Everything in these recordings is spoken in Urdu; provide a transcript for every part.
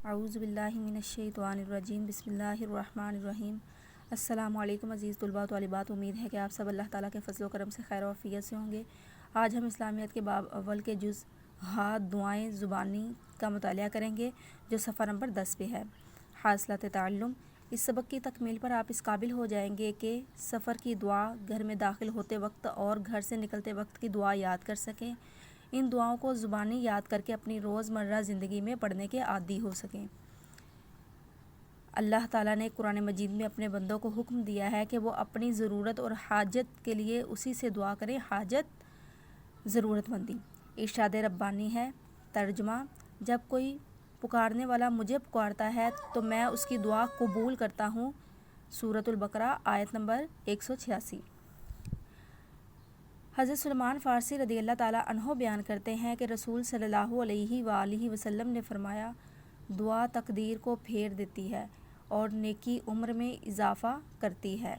اعوذ باللہ من الشیطان الرجیم بسم اللہ الرحمن الرحیم۔ السلام علیکم عزیز طلباء و طالبات، امید ہے کہ آپ سب اللہ تعالیٰ کے فضل و کرم سے خیر و عافیت سے ہوں گے۔ آج ہم اسلامیات کے باب اول کے جز ہاتھ دعائیں زبانی کا مطالعہ کریں گے، جو صفحہ نمبر 10 پہ ہے۔ حاصلات تعلم: اس سبق کی تکمیل پر آپ اس قابل ہو جائیں گے کہ سفر کی دعا، گھر میں داخل ہوتے وقت اور گھر سے نکلتے وقت کی دعا یاد کر سکیں۔ ان دعاؤں کو زبانی یاد کر کے اپنی روزمرہ زندگی میں پڑھنے کے عادی ہو سکیں۔ اللہ تعالیٰ نے قرآن مجید میں اپنے بندوں کو حکم دیا ہے کہ وہ اپنی ضرورت اور حاجت کے لیے اسی سے دعا کریں۔ حاجت، ضرورت مندی۔ ارشاد ربانی ہے۔ ترجمہ: جب کوئی پکارنے والا مجھے پکارتا ہے تو میں اس کی دعا قبول کرتا ہوں۔ سورۃ البقرہ آیت نمبر 186۔ حضرت سلمان فارسی رضی اللہ تعالیٰ عنہ بیان کرتے ہیں کہ رسول صلی اللہ علیہ وآلہ وسلم نے فرمایا، دعا تقدیر کو پھیر دیتی ہے اور نیکی عمر میں اضافہ کرتی ہے۔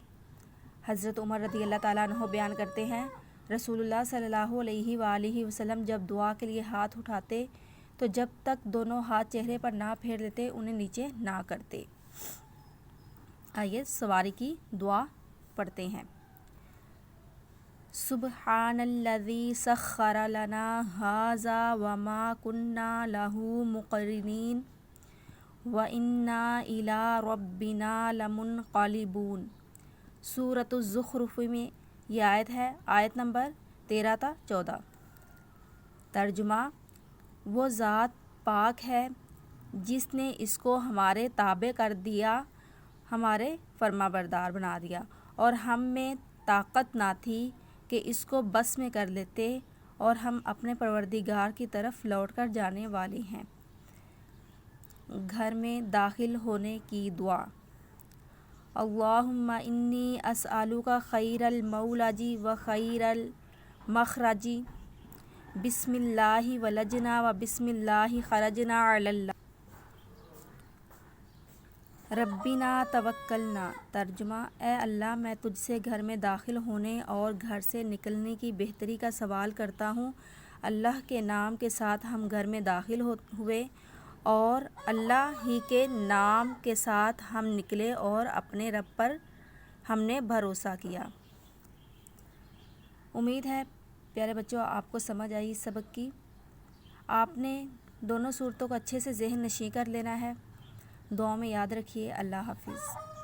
حضرت عمر رضی اللہ تعالیٰ عنہ بیان کرتے ہیں، رسول اللہ صلی اللہ علیہ وآلہ وسلم جب دعا کے لیے ہاتھ اٹھاتے تو جب تک دونوں ہاتھ چہرے پر نہ پھیر لیتے انہیں نیچے نہ کرتے۔ آئیے سواری کی دعا پڑھتے ہیں۔ سبحان الذی سخر لنا ھذا وما کنا لہ مقرنین وإنا الی ربنا لمنقلبون۔ سورۃ الزخرف میں یہ آیت ہے، آیت نمبر 13 تا 14۔ ترجمہ: وہ ذات پاک ہے جس نے اس کو ہمارے تابع کر دیا، ہمارے فرما بردار بنا دیا، اور ہم میں طاقت نہ تھی کہ اس کو بس میں کر لیتے، اور ہم اپنے پروردگار کی طرف لوٹ کر جانے والے ہیں۔ گھر میں داخل ہونے کی دعا: اللہم انی اسألک خیر المولج و خیر المخرج، بسم اللہ ولجنا و بسم اللہ خرجنا علی اللہ، ربنا توکلنا۔ ترجمہ: اے اللہ، میں تجھ سے گھر میں داخل ہونے اور گھر سے نکلنے کی بہتری کا سوال کرتا ہوں۔ اللہ کے نام کے ساتھ ہم گھر میں داخل ہوئے اور اللہ ہی کے نام کے ساتھ ہم نکلے اور اپنے رب پر ہم نے بھروسہ کیا۔ امید ہے پیارے بچوں آپ کو سمجھ آئی اس سبق کی۔ آپ نے دونوں صورتوں کو اچھے سے ذہن نشین کر لینا ہے۔ دعاؤں میں یاد رکھیے۔ اللہ حافظ۔